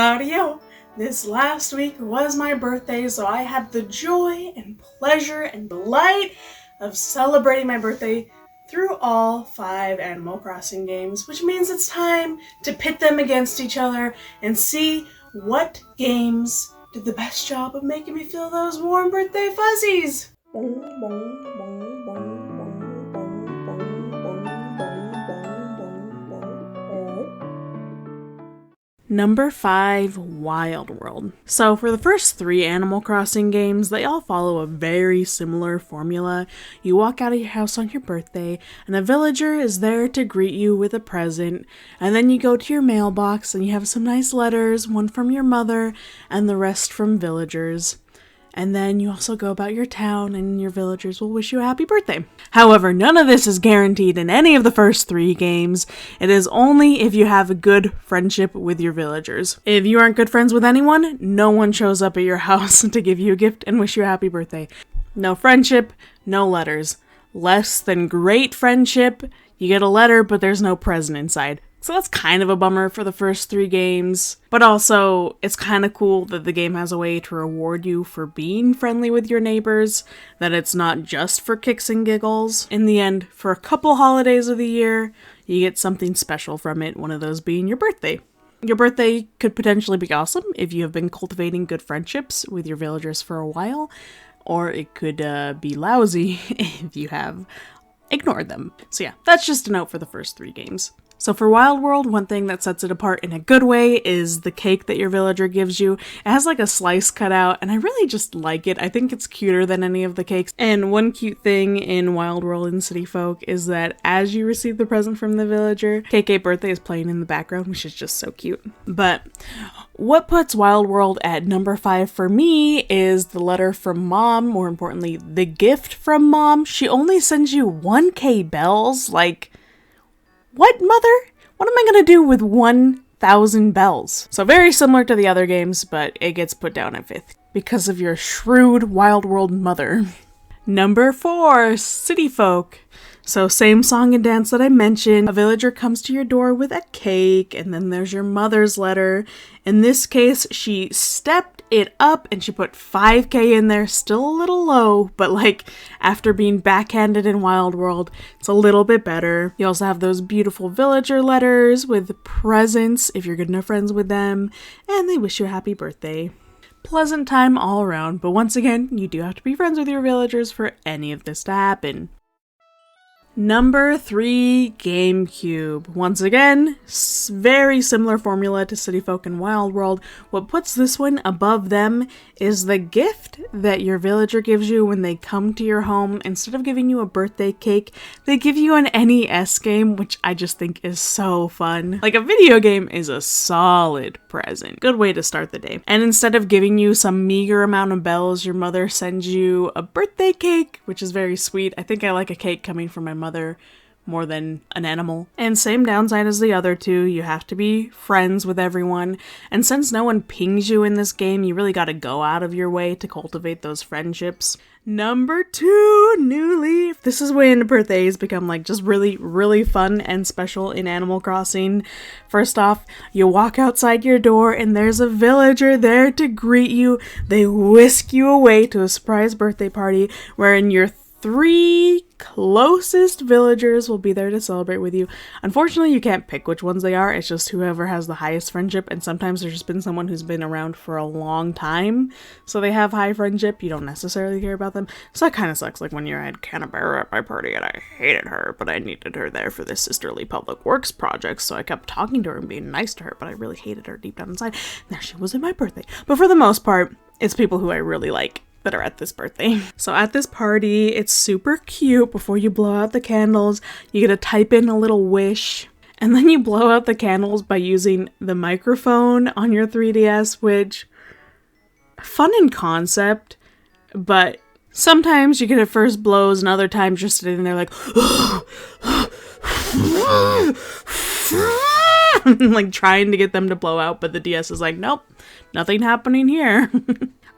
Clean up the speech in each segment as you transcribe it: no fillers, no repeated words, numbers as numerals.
Mario! This last week was my birthday, so I had the joy and pleasure and delight of celebrating my birthday through all 5 Animal Crossing games, which means it's time to pit them against each other and see what games did the best job of making me feel those warm birthday fuzzies. Number 5, Wild World. So for the first 3 Animal Crossing games, they all follow a very similar formula. You walk out of your house on your birthday, and a villager is there to greet you with a present, and then you go to your mailbox and you have some nice letters, one from your mother and the rest from villagers. And then you also go about your town and your villagers will wish you a happy birthday. However, none of this is guaranteed in any of the first 3 games. It is only if you have a good friendship with your villagers. If you aren't good friends with anyone, no one shows up at your house to give you a gift and wish you a happy birthday. No friendship, no letters. Less than great friendship, you get a letter but there's no present inside. So that's kind of a bummer for the first 3 games, but also it's kind of cool that the game has a way to reward you for being friendly with your neighbors, that it's not just for kicks and giggles. In the end, for a couple holidays of the year, you get something special from it, one of those being your birthday. Your birthday could potentially be awesome if you have been cultivating good friendships with your villagers for a while, or it could be lousy if you have ignored them. So yeah, that's just a note for the first 3 games. So for Wild World, one thing that sets it apart in a good way is the cake that your villager gives you. It has like a slice cut out, and I really just like it. I think it's cuter than any of the cakes. And one cute thing in Wild World and City Folk is that as you receive the present from the villager, Cake 8 Birthday is playing in the background, which is just so cute. But what puts Wild World at number 5 for me is the letter from Mom, more importantly, the gift from Mom. She only sends you 1K bells, like... What, Mother? What am I gonna do with 1,000 bells? So very similar to the other games, but it gets put down at 5th because of your shrewd Wild World mother. Number 4, City Folk. So same song and dance that I mentioned. A villager comes to your door with a cake, and then there's your mother's letter. In this case, she stepped it up and she put 5K in there, still a little low, but like after being backhanded in Wild World, it's a little bit better. You also have those beautiful villager letters with presents if you're good enough friends with them, and they wish you a happy birthday. Pleasant time all around, but once again, you do have to be friends with your villagers for any of this to happen. Number 3, Gamecube. Once again, very similar formula to City Folk and Wild World. What puts this one above them is the gift that your villager gives you when they come to your home. Instead of giving you a birthday cake, they give you an NES game, which I just think is so fun. Like, a video game is a solid present. Good way to start the day. And instead of giving you some meager amount of bells, your mother sends you a birthday cake, which is very sweet. I think I like a cake coming from my mother more than an animal. And same downside as the other 2, you have to be friends with everyone. And since no one pings you in this game, you really gotta go out of your way to cultivate those friendships. Number 2, New Leaf. This is when birthdays become like just really, really fun and special in Animal Crossing. First off, you walk outside your door and there's a villager there to greet you. They whisk you away to a surprise birthday party wherein your 3 closest villagers will be there to celebrate with you. Unfortunately, you can't pick which ones they are. It's just whoever has the highest friendship, and sometimes there's just been someone who's been around for a long time, so they have high friendship. You don't necessarily care about them. So that kind of sucks, like when you had Canberra at my party and I hated her, but I needed her there for this sisterly public works project, so I kept talking to her and being nice to her, but I really hated her deep down inside. Now she was in my birthday. But for the most part, it's people who I really like that are at this birthday. So at this party, it's super cute. Before you blow out the candles, you get to type in a little wish, and then you blow out the candles by using the microphone on your 3DS, which, fun in concept, but sometimes you get it first blows and other times you're sitting there like, like trying to get them to blow out, but the DS is like, nope, nothing happening here.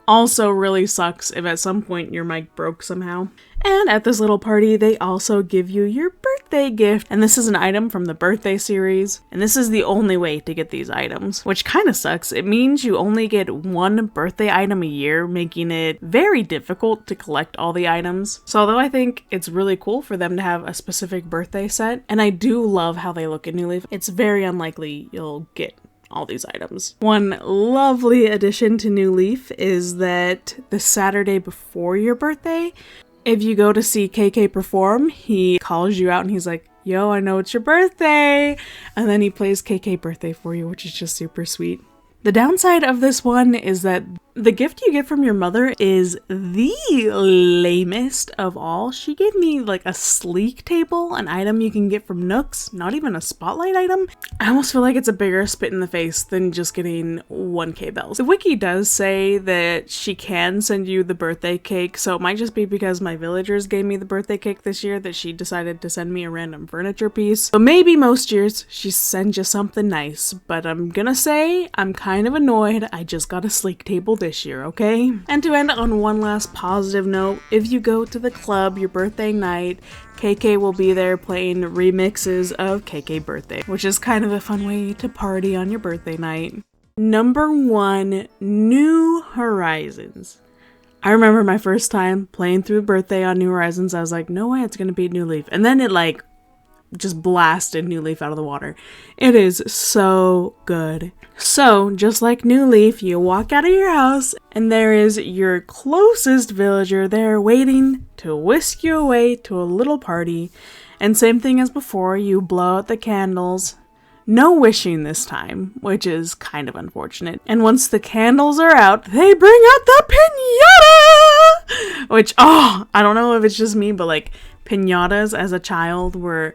Also really sucks if at some point your mic broke somehow. And at this little party, they also give you your birthday gift. And this is an item from the birthday series. And this is the only way to get these items, which kind of sucks. It means you only get one birthday item a year, making it very difficult to collect all the items. So although I think it's really cool for them to have a specific birthday set, and I do love how they look in New Leaf, it's very unlikely you'll get all these items. One lovely addition to New Leaf is that the Saturday before your birthday, if you go to see KK perform, he calls you out and he's like, yo, I know it's your birthday. And then he plays KK birthday for you, which is just super sweet. The downside of this one is that the gift you get from your mother is the lamest of all. She gave me like a sleek table, an item you can get from Nooks, not even a spotlight item. I almost feel like it's a bigger spit in the face than just getting 1K bells. The wiki does say that she can send you the birthday cake, so it might just be because my villagers gave me the birthday cake this year that she decided to send me a random furniture piece. So maybe most years she sends you something nice, but I'm gonna say I'm kind of annoyed I just got a sleek table this year, okay? And to end on one last positive note, if you go to the club your birthday night, KK will be there playing remixes of KK Birthday, which is kind of a fun way to party on your birthday night. Number 1, New Horizons. I remember my first time playing through Birthday on New Horizons, I was like, no way it's gonna beat New Leaf. And then it like just blasted New Leaf out of the water. It is so good. So, just like New Leaf, you walk out of your house and there is your closest villager there waiting to whisk you away to a little party. And same thing as before, you blow out the candles. No wishing this time, which is kind of unfortunate. And once the candles are out, they bring out the piñata! Which, I don't know if it's just me, but like piñatas as a child were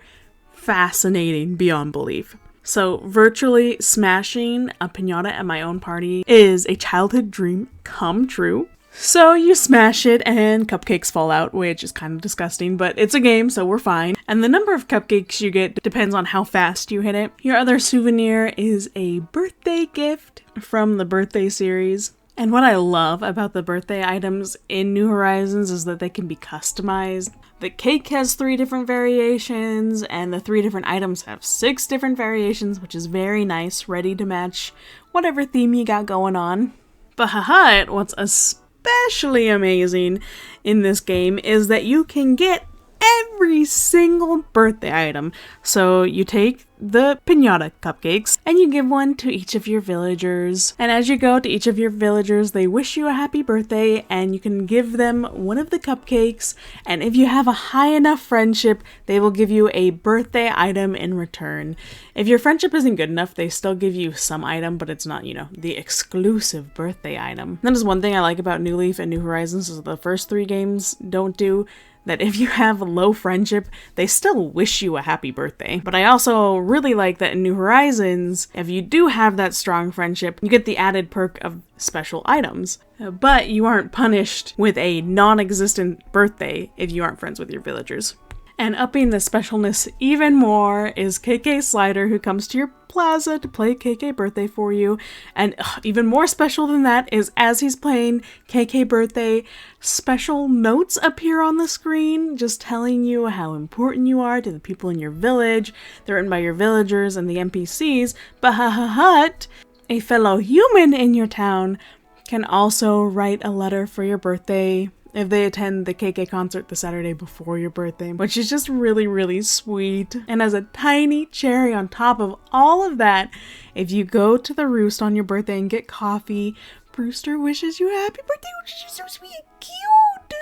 fascinating beyond belief. So virtually smashing a piñata at my own party is a childhood dream come true. So you smash it and cupcakes fall out, which is kind of disgusting, but it's a game, so we're fine. And the number of cupcakes you get depends on how fast you hit it. Your other souvenir is a birthday gift from the birthday series. And what I love about the birthday items in New Horizons is that they can be customized. The cake has 3 different variations, and the 3 different items have 6 different variations, which is very nice, ready to match whatever theme you got going on. But what's especially amazing in this game is that you can get every single birthday item. So you take the piñata cupcakes and you give one to each of your villagers. And as you go to each of your villagers, they wish you a happy birthday and you can give them one of the cupcakes. And if you have a high enough friendship, they will give you a birthday item in return. If your friendship isn't good enough, they still give you some item, but it's not, the exclusive birthday item. That is one thing I like about New Leaf and New Horizons is the first 3 games don't do. That if you have low friendship, they still wish you a happy birthday. But I also really like that in New Horizons, if you do have that strong friendship, you get the added perk of special items. But you aren't punished with a non-existent birthday if you aren't friends with your villagers. And upping the specialness even more is KK Slider, who comes to your plaza to play KK Birthday for you. And even more special than that is as he's playing KK Birthday, special notes appear on the screen just telling you how important you are to the people in your village. They're written by your villagers and the NPCs, but a fellow human in your town can also write a letter for your birthday if they attend the KK concert the Saturday before your birthday, which is just really, really sweet. And as a tiny cherry on top of all of that, if you go to the Roost on your birthday and get coffee, Brewster wishes you a happy birthday, which is just so sweet and cute.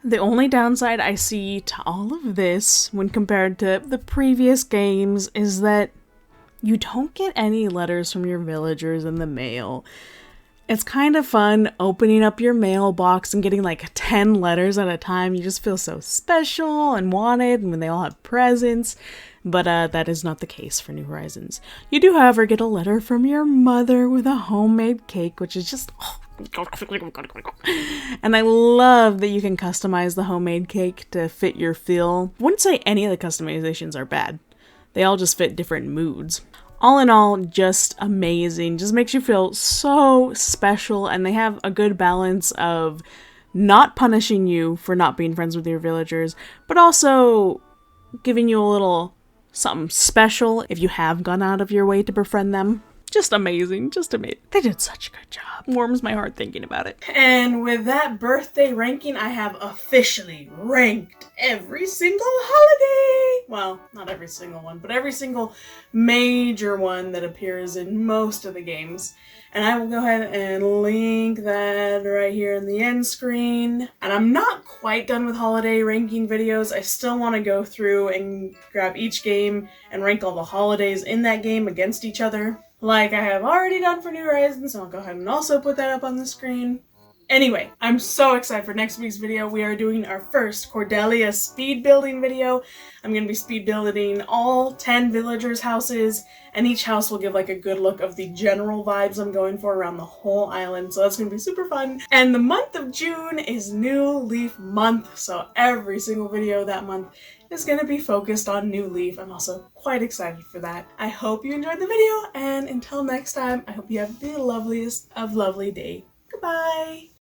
The only downside I see to all of this when compared to the previous games is that you don't get any letters from your villagers in the mail. It's kind of fun opening up your mailbox and getting like 10 letters at a time. You just feel so special and wanted when they all have presents. But that is not the case for New Horizons. You do, however, get a letter from your mother with a homemade cake, which is just... And I love that you can customize the homemade cake to fit your feel. I wouldn't say any of the customizations are bad. They all just fit different moods. All in all, just amazing. Just makes you feel so special, and they have a good balance of not punishing you for not being friends with your villagers, but also giving you a little something special if you have gone out of your way to befriend them. Just amazing, just amazing. They did such a good job. Warms my heart thinking about it. And with that birthday ranking, I have officially ranked every single holiday. Well, not every single one, but every single major one that appears in most of the games. And I will go ahead and link that right here in the end screen. And I'm not quite done with holiday ranking videos. I still want to go through and grab each game and rank all the holidays in that game against each other, like I have already done for New Horizons, so I'll go ahead and also put that up on the screen. Anyway, I'm so excited for next week's video. We are doing our first Cordelia speed building video. I'm going to be speed building all 10 villagers' houses, and each house will give like a good look of the general vibes I'm going for around the whole island, so that's going to be super fun. And the month of June is New Leaf month, so every single video that month is going to be focused on New Leaf. I'm also quite excited for that. I hope you enjoyed the video, and until next time, I hope you have the loveliest of lovely day. Goodbye!